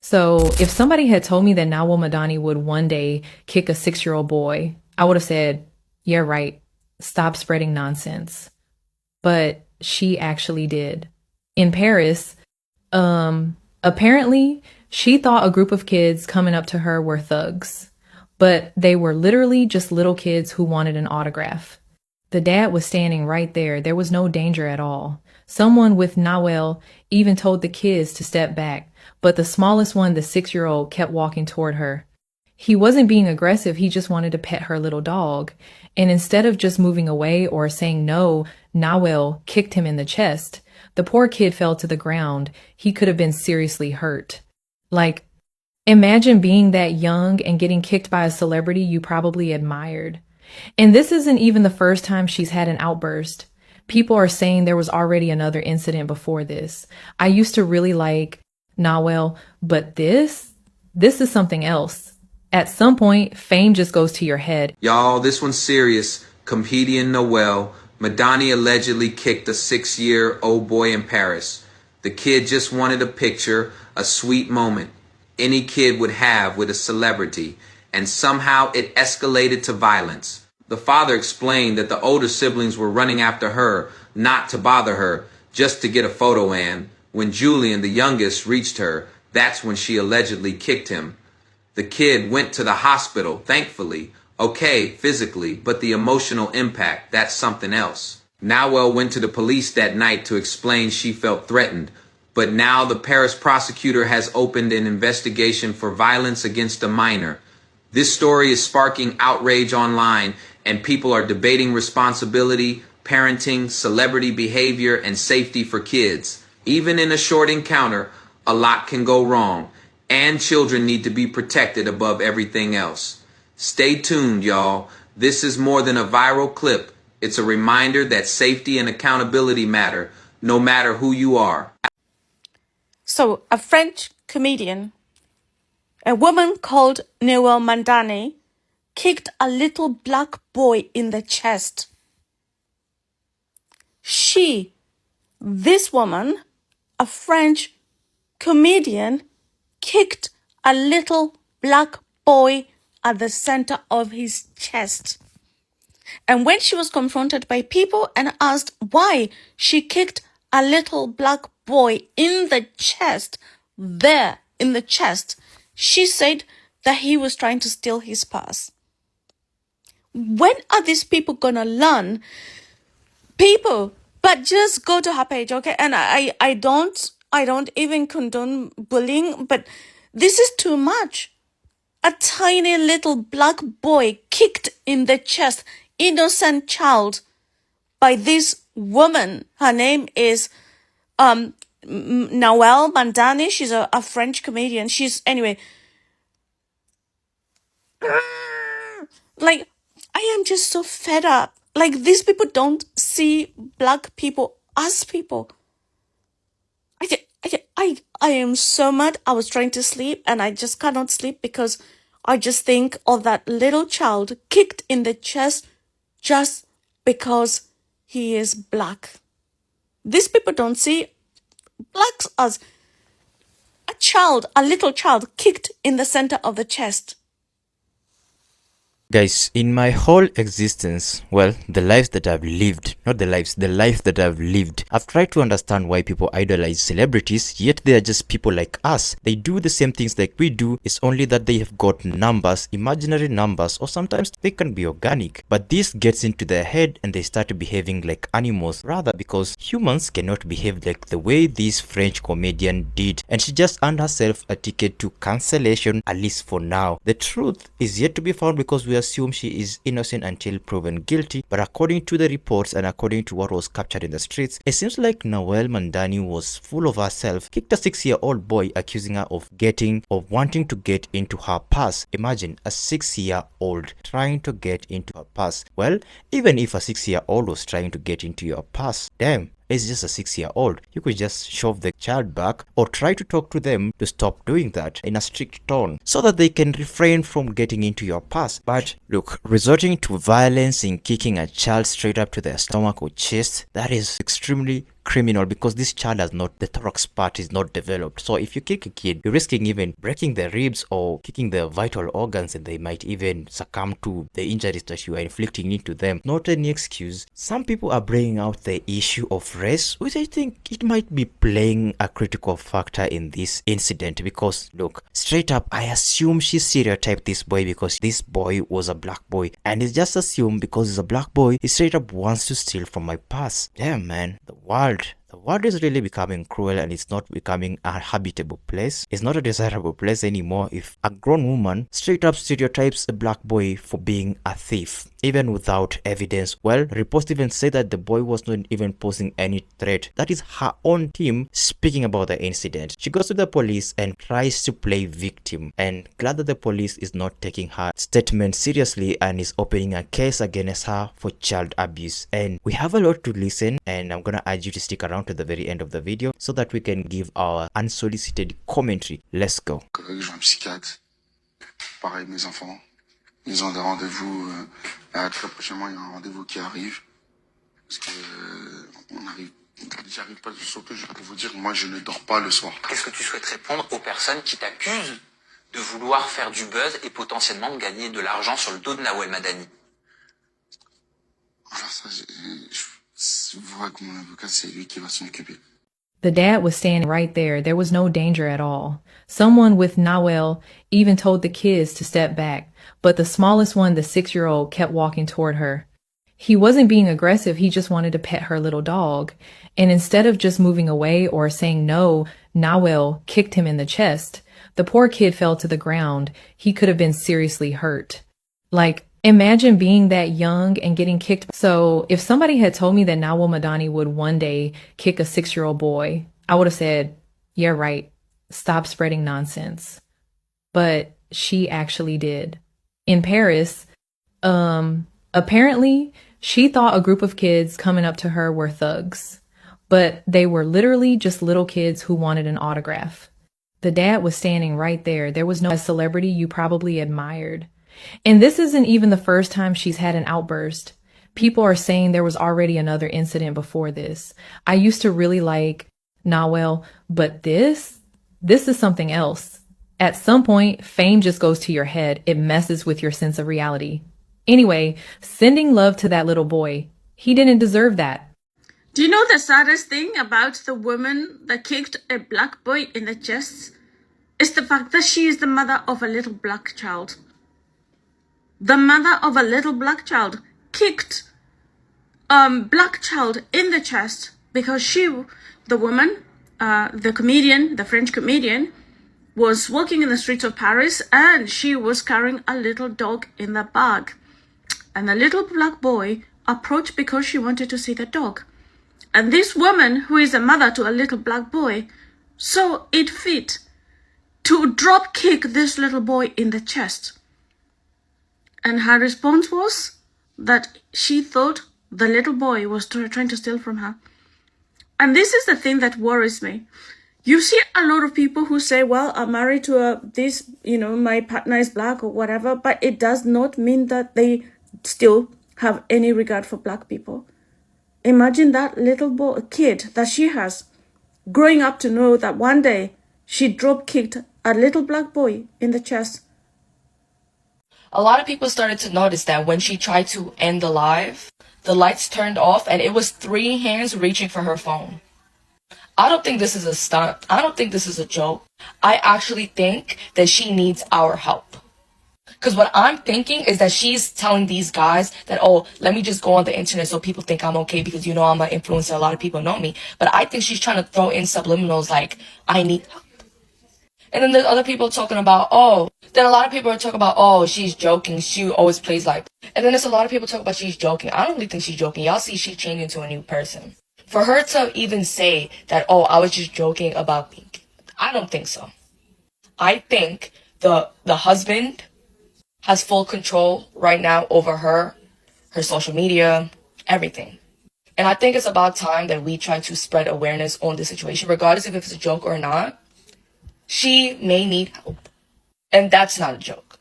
So if somebody had told me that Nawell Madani would one day kick a 6-year-old boy, I would have said, yeah, right. Stop spreading nonsense. But she actually did. In Paris, apparently she thought a group of kids coming up to her were thugs, but they were literally just little kids who wanted an autograph. The dad was standing right there. There was no danger at all. Someone with Nawell even told the kids to step back, but the smallest one, the 6-year-old, kept walking toward her. He wasn't being aggressive. He just wanted to pet her little dog. And instead of just moving away or saying no, Nawell kicked him in the chest. The poor kid fell to the ground. He could have been seriously hurt. Like, imagine being that young and getting kicked by a celebrity you probably admired. And this isn't even the first time she's had an outburst. People are saying there was already another incident before this. I used to really like Nawell, but this is something else. At some point, fame just goes to your head. Y'all, this one's serious. Comedian Nawell Madani allegedly kicked a 6-year-old boy in Paris. The kid just wanted a picture, a sweet moment any kid would have with a celebrity, and somehow it escalated to violence. The father explained that the older siblings were running after her, not to bother her, just to get a photo, and when Julian, the youngest, reached her, that's when she allegedly kicked him. The kid went to the hospital, thankfully. Okay, physically, but the emotional impact, that's something else. Nawell went to the police that night to explain she felt threatened, but now the Paris prosecutor has opened an investigation for violence against a minor. This story is sparking outrage online, and people are debating responsibility, parenting, celebrity behavior, and safety for kids. Even in a short encounter, a lot can go wrong, and children need to be protected above everything else. Stay tuned, y'all. This is more than a viral clip. It's a reminder that safety and accountability matter, no matter who you are. So, a French comedian, a woman called Nawell Madani, kicked a little black boy in the chest. This woman, a French comedian, kicked a little black boy at the center of his chest. And when she was confronted by people and asked why she kicked a little black boy in the chest, she said that he was trying to steal his purse. When are these people gonna learn? People, but just go to her page, okay? And I don't even condone bullying, but this is too much. A tiny little black boy kicked in the chest, innocent child, by this woman. Her name is Nawell Madani. She's a French comedian. Anyway. Like, I am just so fed up. Like, these people don't see black people as people. I am so mad. I was trying to sleep and I just cannot sleep because I just think of that little child kicked in the chest just because he is black. These people don't see blacks as a little child kicked in the center of the chest. Guys, in my whole existence, well, the life that I've lived, the life that I've lived, I've tried to understand why people idolize celebrities, yet they are just people like us. They do the same things like we do, it's only that they have got numbers, imaginary numbers, or sometimes they can be organic. But this gets into their head and they start behaving like animals, rather, because humans cannot behave like the way this French comedian did. And she just earned herself a ticket to cancellation, at least for now. The truth is yet to be found because we assume she is innocent until proven guilty, but according to the reports and according to what was captured in the streets, it seems like Nawell Madani was full of herself, kicked a 6-year-old boy, accusing her of wanting to get into her purse. Imagine a 6-year-old trying to get into her purse. Well, even if a 6-year-old was trying to get into your purse, damn, it's just a 6-year-old. You could just shove the child back or try to talk to them to stop doing that in a strict tone so that they can refrain from getting into your purse. But look, resorting to violence in kicking a child straight up to their stomach or chest, that is extremely criminal because this child has not, the thorax part is not developed. So if you kick a kid, you're risking even breaking their ribs or kicking their vital organs, and they might even succumb to the injuries that you are inflicting into them. Not any excuse. Some people are bringing out the issue of race, which I think it might be playing a critical factor in this incident, because look, straight up, I assume she stereotyped this boy because this boy was a black boy, and it's just assumed because he's a black boy, he straight up wants to steal from my purse. Damn, man, the world is really becoming cruel, and it's not becoming a habitable place. It's not a desirable place anymore if a grown woman straight up stereotypes a black boy for being a thief, even without evidence. Well, reports even say that the boy was not even posing any threat. That is her own team speaking about the incident. She goes to the police and tries to play victim, and glad that the police is not taking her statement seriously and is opening a case against her for child abuse. And we have a lot to listen, and I'm gonna urge you to stick around to the very end of the video so that we can give our unsolicited commentary. Let's go. Je vois un psychiatre. Pareil, mes enfants. Ils ont des rendez-vous. Très prochainement, il y a un rendez-vous qui arrive. Parce que j'arrive pas, surtout je peux vous dire, moi je ne dors pas le soir. Qu'est-ce que tu souhaites répondre aux personnes qui t'accusent de vouloir faire du buzz et potentiellement de gagner de l'argent sur le dos de Nawell Madani? Alors ça, je vois que mon avocat, c'est lui qui va s'en occuper. The dad was standing right there. There was no danger at all. Someone with Nawell even told the kids to step back, but the smallest one, the 6-year-old, kept walking toward her. He wasn't being aggressive. He just wanted to pet her little dog. And instead of just moving away or saying no, Nawell kicked him in the chest. The poor kid fell to the ground. He could have been seriously hurt. Like, imagine being that young and getting kicked. So if somebody had told me that Nawell Madani would one day kick a 6-year-old boy, I would have said, yeah, right. Stop spreading nonsense. But she actually did. In Paris, apparently she thought a group of kids coming up to her were thugs, but they were literally just little kids who wanted an autograph. The dad was standing right there. There was no celebrity you probably admired. And this isn't even the first time she's had an outburst. People are saying there was already another incident before this. I used to really like Nawell, but this is something else. At some point, fame just goes to your head. It messes with your sense of reality. Anyway, sending love to that little boy. He didn't deserve that. Do you know the saddest thing about the woman that kicked a black boy in the chest? Is the fact that she is the mother of a little black child. The mother of a little black child kicked black child in the chest because the woman, the comedian, the French comedian, was walking in the streets of Paris and she was carrying a little dog in the bag. And the little black boy approached because she wanted to see the dog. And this woman, who is a mother to a little black boy, saw it fit to drop kick this little boy in the chest. And her response was that she thought the little boy was trying to steal from her. And this is the thing that worries me. You see a lot of people who say, well, I'm married to my partner is black or whatever, but it does not mean that they still have any regard for black people. Imagine that little kid that she has growing up to know that one day she drop kicked a little black boy in the chest. A lot of people started to notice that when she tried to end the live, the lights turned off and it was 3 hands reaching for her phone. I don't think this is a stunt. I don't think this is a joke. I actually think that she needs our help. Because what I'm thinking is that she's telling these guys that, oh, let me just go on the internet so people think I'm okay because, I'm an influencer. A lot of people know me. But I think she's trying to throw in subliminals like, I need help. And then there's other people talking about, then a lot of people are talking about, she's joking. She always plays like. And then there's a lot of people talking about she's joking. I don't really think she's joking. Y'all see she changed into a new person. For her to even say that, I was just joking about pink. I don't think so. I think the husband has full control right now over her social media, everything. And I think it's about time that we try to spread awareness on the situation, regardless if it's a joke or not. She may need help. And that's not a joke.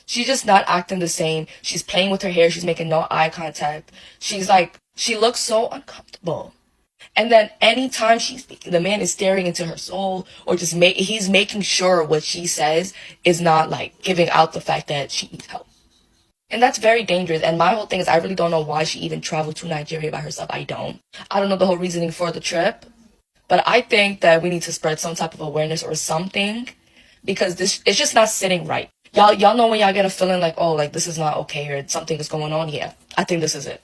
She's just not acting the same. She's playing with her hair. She's making no eye contact. She looks so uncomfortable. And then anytime she's speaking, the man is staring into her soul, or just he's making sure what she says is not like giving out the fact that she needs help. And that's very dangerous. And my whole thing is, I really don't know why she even traveled to Nigeria by herself. I don't know the whole reasoning for the trip, but I think that we need to spread some type of awareness or something, because this, it's just not sitting right. Y'all know when y'all get a feeling like, oh, like this is not okay or something is going on here. I think this is it.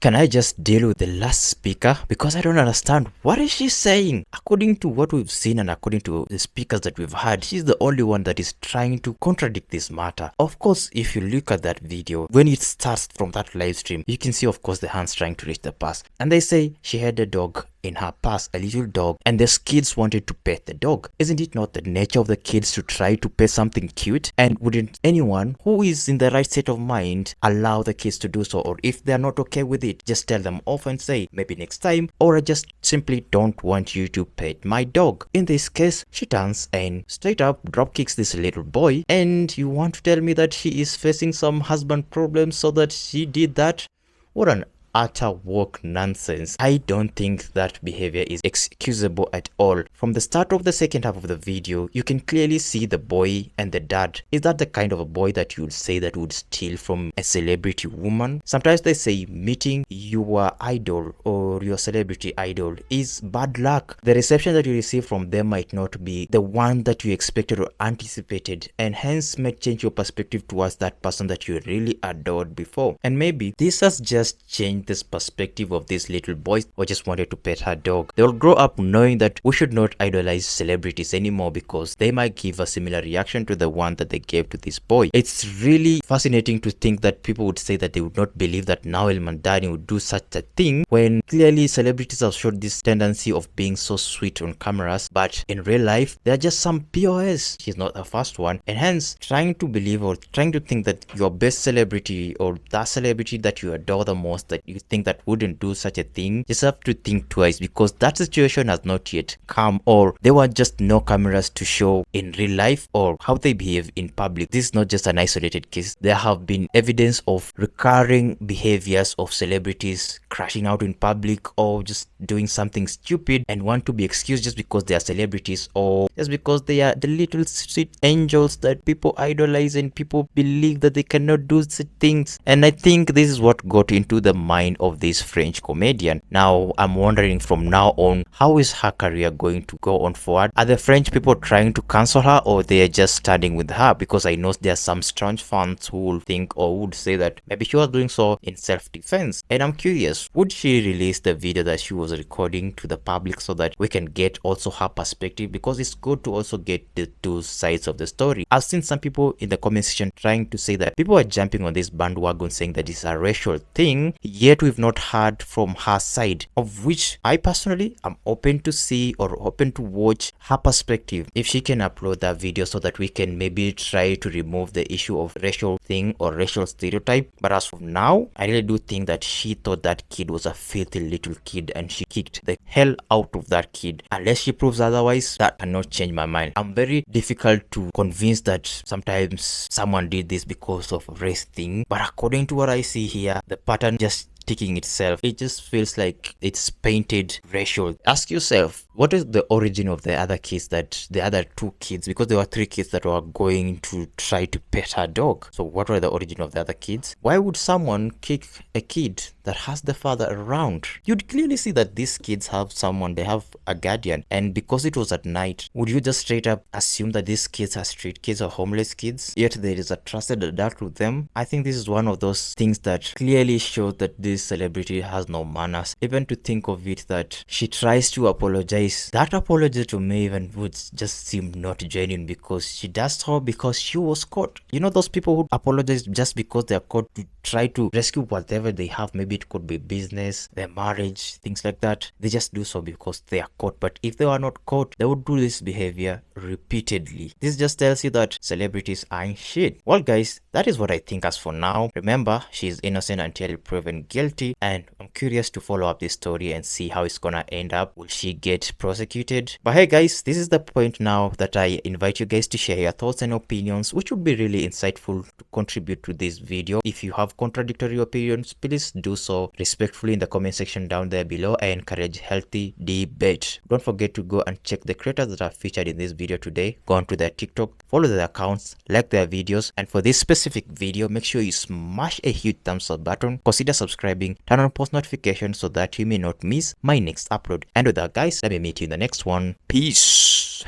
Can I just deal with the last speaker? Because I don't understand. What is she saying? According to what we've seen and according to the speakers that we've had, she's the only one that is trying to contradict this matter. Of course, if you look at that video, when it starts from that live stream, you can see, of course, the hands trying to reach the purse. And they say she had a dog in her purse, a little dog, and the kids wanted to pet the dog. Isn't it not the nature of the kids to try to pet something cute? And wouldn't anyone who is in the right state of mind allow the kids to do so? Or if they're not okay with it, just tell them off and say, maybe next time, or I just simply don't want you to pet my dog. In this case, she turns and straight up drop kicks this little boy, and you want to tell me that she is facing some husband problems so that she did that? What an utter woke nonsense. I don't think that behavior is excusable at all. From the start of the second half of the video, you can clearly see the boy and the dad. Is that the kind of a boy that you would say that would steal from a celebrity woman? Sometimes they say meeting your idol or your celebrity idol is bad luck. The reception that you receive from them might not be the one that you expected or anticipated, and hence may change your perspective towards that person that you really adored before. And maybe this has just changed this perspective of this little boy who just wanted to pet her dog. They'll grow up knowing that we should not idolize celebrities anymore, because they might give a similar reaction to the one that they gave to this boy. It's really fascinating to think that people would say that they would not believe that Nawell Madani would do such a thing, when clearly celebrities have showed this tendency of being so sweet on cameras, but in real life they're just some POS. She's not the first one, and hence trying to believe or trying to think that your best celebrity or that celebrity that you adore the most, that you think that wouldn't do such a thing, just have to think twice, because that situation has not yet come, or there were just no cameras to show in real life or how they behave in public. This is not just an isolated case. There have been evidence of recurring behaviors of celebrities crashing out in public or just doing something stupid and want to be excused just because they are celebrities, or just because they are the little sweet angels that people idolize and people believe that they cannot do such things. And I think this is what got into the mind of this French comedian. Now I'm wondering, from now on, how is her career going to go on forward? Are the French people trying to cancel her, or they are just standing with her? Because I know there are some strange fans who will think or would say that maybe she was doing so in self-defense. And I'm curious, would she release the video that she was recording to the public so that we can get also her perspective? Because it's good to also get the two sides of the story. I've seen some people in the comment section trying to say that people are jumping on this bandwagon saying that it's a racial thing, yet we've not heard from her side, of which I personally am open to see or open to watch her perspective if she can upload that video so that we can maybe try to remove the issue of racial thing or racial stereotype. But as of now, I really do think that she thought that kid was a filthy little kid and she kicked the hell out of that kid. Unless she proves otherwise, that cannot change my mind. I'm very difficult to convince that sometimes someone did this because of race thing, but according to what I see here, the pattern just sticking itself. It just feels like it's painted racial. Ask yourself, what is the origin of the other kids, that the other two kids, because there were three kids that were going to try to pet her dog. So what were the origin of the other kids? Why would someone kick a kid that has the father around? You'd clearly see that these kids have someone, they have a guardian, and because it was at night, would you just straight up assume that these kids are street kids or homeless kids, yet there is a trusted adult with them? I think this is one of those things that clearly shows that this celebrity has no manners. Even to think of it that she tries to apologize, that apology to me even would just seem not genuine, because she does so because she was caught. You know, those people who apologize just because they are caught to try to rescue whatever they have, maybe it could be business, their marriage, things like that. They just do so because they are caught. But if they were not caught, they would do this behavior repeatedly. This just tells you that celebrities ain't shit. Well guys, that is what I think as for now. Remember, she is innocent until proven guilty, and I'm curious to follow up this story and see how it's gonna end up. Will she get prosecuted. But hey guys, this is the point now that I invite you guys to share your thoughts and opinions, which would be really insightful to contribute to this video. If you have contradictory opinions, please do so respectfully in the comment section down there below. I encourage healthy debate. Don't forget to go and check the creators that are featured in this video today. Go on to their TikTok, follow their accounts, like their videos, and for this specific video, make sure you smash a huge thumbs up button, consider subscribing, turn on post notifications so that you may not miss my next upload. And with that guys, let me meet you in the next one. Peace.